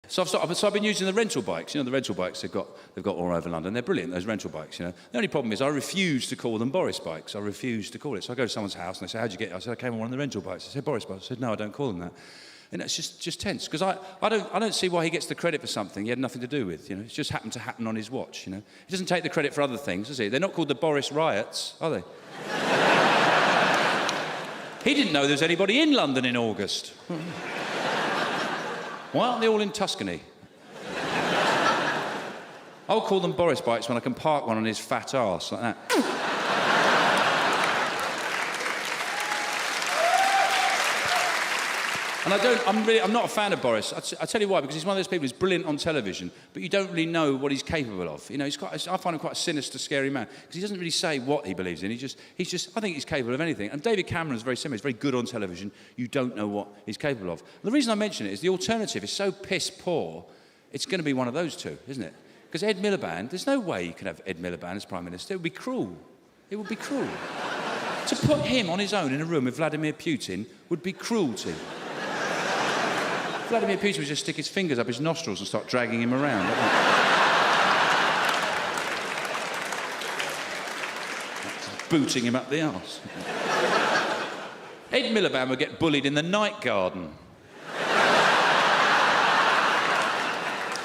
So I've been using the rental bikes. You know, the rental bikes they've got all over London. They're brilliant, those rental bikes, you know. The only problem is I refuse to call them Boris bikes. I refuse to call it. So I go to someone's house and they say, how'd you get it? I said, I came on one of the rental bikes. I said, Boris bikes. I said, no, I don't call them that. And it's just tense, because I don't see why he gets the credit for something he had nothing to do with, you know. It's just happened to happen on his watch, you know. He doesn't take the credit for other things, does he? They're not called the Boris riots, are they? He didn't know there was anybody in London in August. Why aren't they all in Tuscany? I'll call them Boris bikes when I can park one on his fat arse, like that. And I'm not a fan of Boris. I tell you why, because he's one of those people who's brilliant on television, but you don't really know what he's capable of. You know, I find him quite a sinister, scary man, because he doesn't really say what he believes in. I think he's capable of anything. And David Cameron's very similar. He's very good on television. You don't know what he's capable of. And the reason I mention it is the alternative is so piss poor, it's going to be one of those two, isn't it? Because Ed Miliband, there's no way you can have Ed Miliband as Prime Minister. It would be cruel. It would be cruel. To put him on his own in a room with Vladimir Putin would be cruelty. Vladimir Putin would just stick his fingers up his nostrils and start dragging him around. Booting him up the arse. Ed Miliband would get bullied in the night garden.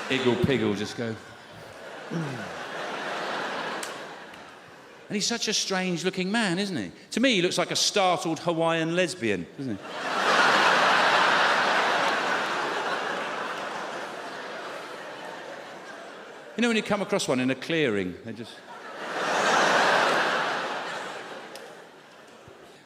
Iggle Piggle just go... And he's such a strange-looking man, isn't he? To me, he looks like a startled Hawaiian lesbian, doesn't he? You know when you come across one in a clearing, they just...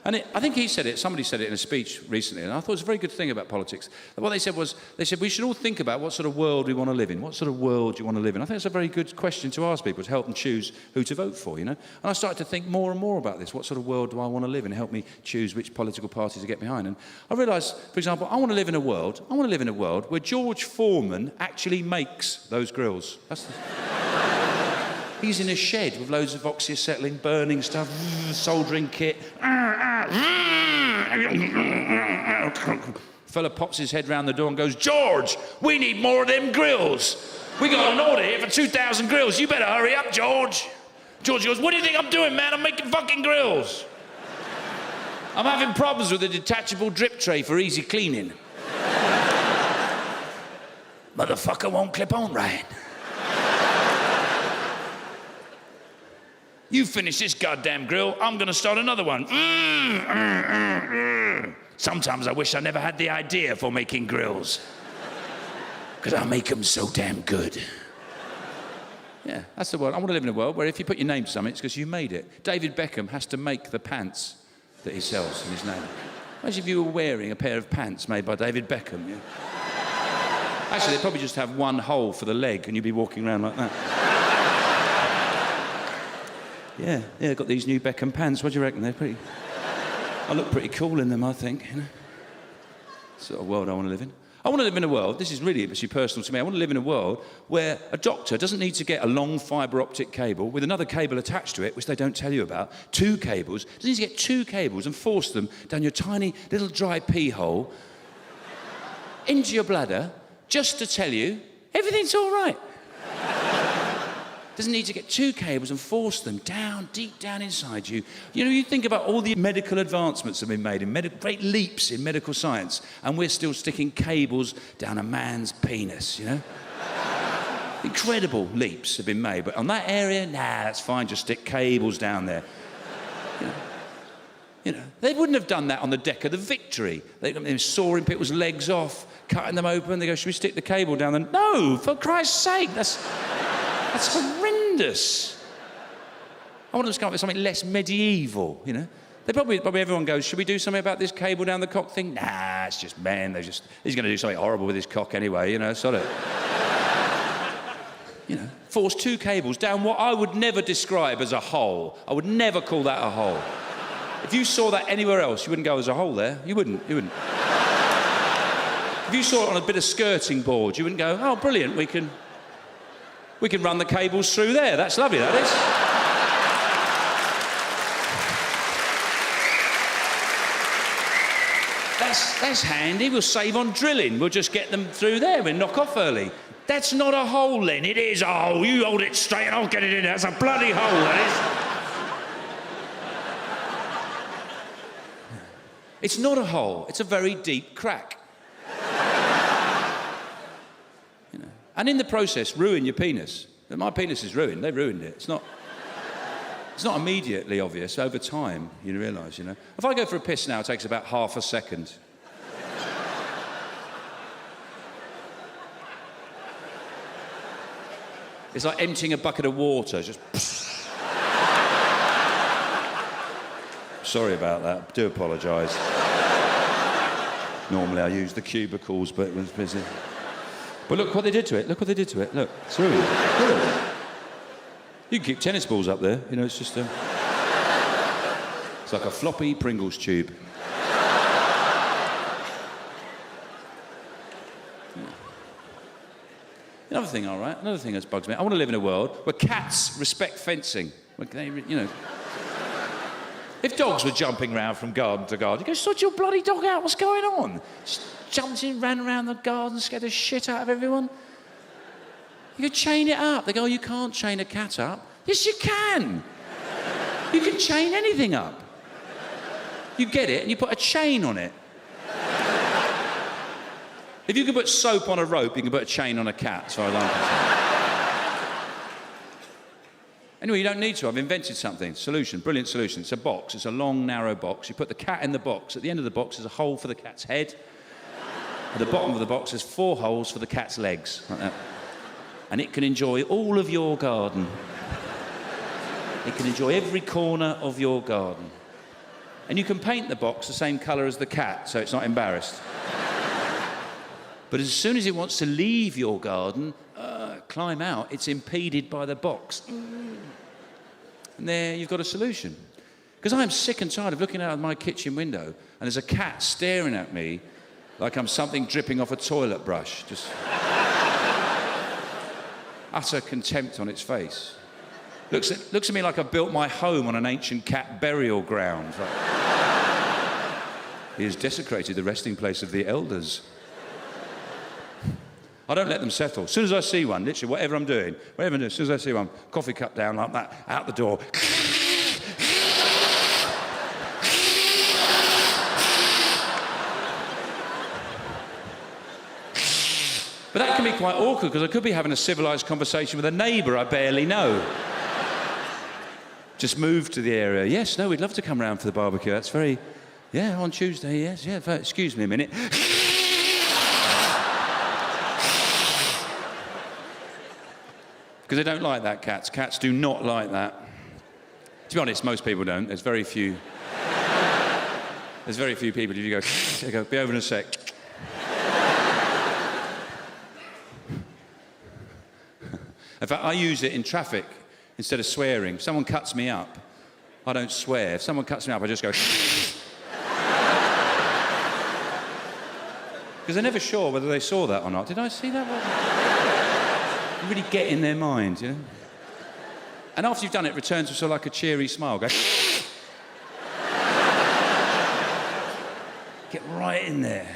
And I think he said it, somebody said it in a speech recently, and I thought it was a very good thing about politics. What they said was, we should all think about what sort of world we want to live in. What sort of world do you want to live in? I think it's a very good question to ask people, to help them choose who to vote for, you know? And I started to think more and more about this. What sort of world do I want to live in? Help me choose which political party to get behind. And I realised, for example, I want to live in a world where George Foreman actually makes those grills. He's in a shed with loads of oxyacetylene, burning stuff, soldering kit. Fella pops his head round the door and goes, George, we need more of them grills. We got an order here for 2,000 grills. You better hurry up, George. George goes, what do you think I'm doing, man? I'm making fucking grills. I'm having problems with a detachable drip tray for easy cleaning. Motherfucker won't clip on right. You finish this goddamn grill, I'm gonna start another one. Sometimes I wish I never had the idea for making grills. Because I make them so damn good. Yeah, that's the world. I want to live in a world where if you put your name to something, it's because you made it. David Beckham has to make the pants that he sells in his name. Imagine if you were wearing a pair of pants made by David Beckham. Yeah? Actually, they'd probably just have one hole for the leg and you'd be walking around like that. Yeah, I've got these new Beckham pants. What do you reckon? They're pretty... I look pretty cool in them, I think, you know. Sort of world I want to live in. I want to live in a world, this is really personal to me, I want to live in a world where a doctor doesn't need to get a long fibre optic cable with another cable attached to it, which they don't tell you about, 2 cables, doesn't need to get 2 cables and force them down your tiny little dry pee hole into your bladder just to tell you everything's all right. Doesn't need to get 2 cables and force them down, deep down inside you. You know, you think about all the medical advancements that have been made, great leaps in medical science, and we're still sticking cables down a man's penis, you know? Incredible leaps have been made, but on that area, nah, that's fine, just stick cables down there. You know, they wouldn't have done that on the deck of the Victory. They were sawing people's legs off, cutting them open, they go, should we stick the cable down there? No, for Christ's sake, that's horrendous. I want them to come up with something less medieval, you know? They probably everyone goes, should we do something about this cable down the cock thing? Nah, it's just men. He's going to do something horrible with his cock anyway, you know, sod it. You know, force 2 cables down what I would never describe as a hole. I would never call that a hole. If you saw that anywhere else, you wouldn't go, there's a hole there. You wouldn't. If you saw it on a bit of skirting board, you wouldn't go, oh, brilliant, we can run the cables through there. That's lovely, that is. That's handy. We'll save on drilling. We'll just get them through there and knock off early. That's not a hole, Len. It is a hole. You hold it straight and I'll get it in there. That's a bloody hole, that is. It's not a hole. It's a very deep crack. You know. And in the process, ruin your penis. My penis is ruined. They ruined it. It's not immediately obvious. Over time, you realise, you know. If I go for a piss now, it takes about half a second. It's like emptying a bucket of water, just... Sorry about that, I do apologise. Normally I use the cubicles, but it was busy. But look what they did to it, look what they did to it, look, it's ruined. Look. You can keep tennis balls up there, you know, it's just... It's like a floppy Pringles tube. Another thing, all right, another thing that bugs me. I want to live in a world where cats respect fencing. Where they, you know... If dogs were jumping around from garden to garden, you go, sort your bloody dog out, what's going on? Just jumped in, ran around the garden, scared the shit out of everyone. You could chain it up. They go, oh, you can't chain a cat up. Yes, you can. You can chain anything up. You get it and you put a chain on it. If you can put soap on a rope, you can put a chain on a cat, so I like it. Anyway, you don't need to. I've invented something. Solution, brilliant solution. It's a box. It's a long, narrow box. You put the cat in the box. At the end of the box, there's a hole for the cat's head. At the bottom of the box, there's 4 holes for the cat's legs, like that. And it can enjoy all of your garden. It can enjoy every corner of your garden. And you can paint the box the same colour as the cat, so it's not embarrassed. But as soon as it wants to leave your garden, climb out, it's impeded by the box. And there you've got a solution. Because I am sick and tired of looking out of my kitchen window and there's a cat staring at me like I'm something dripping off a toilet brush. Just utter contempt on its face. Looks at me like I built my home on an ancient cat burial ground. Like, he has desecrated the resting place of the elders. I don't let them settle. As soon as I see one, literally, whatever I'm doing, as soon as I see one, coffee cup down like that, out the door. But that can be quite awkward, because I could be having a civilised conversation with a neighbour I barely know. Just moved to the area. Yes, no, we'd love to come round for the barbecue. That's very... Yeah, on Tuesday, yes, yeah. Excuse me a minute. Because they don't like that, cats. Cats do not like that. To be honest, most people don't. There's very few people, if you go, they go, be over in a sec. In fact, I use it in traffic instead of swearing. If someone cuts me up, I don't swear. If someone cuts me up, I just go... Because they're never sure whether they saw that or not. Did I see that? You really get in their mind, you know? And after you've done it, return to sort of like a cheery smile. Go... Get right in there.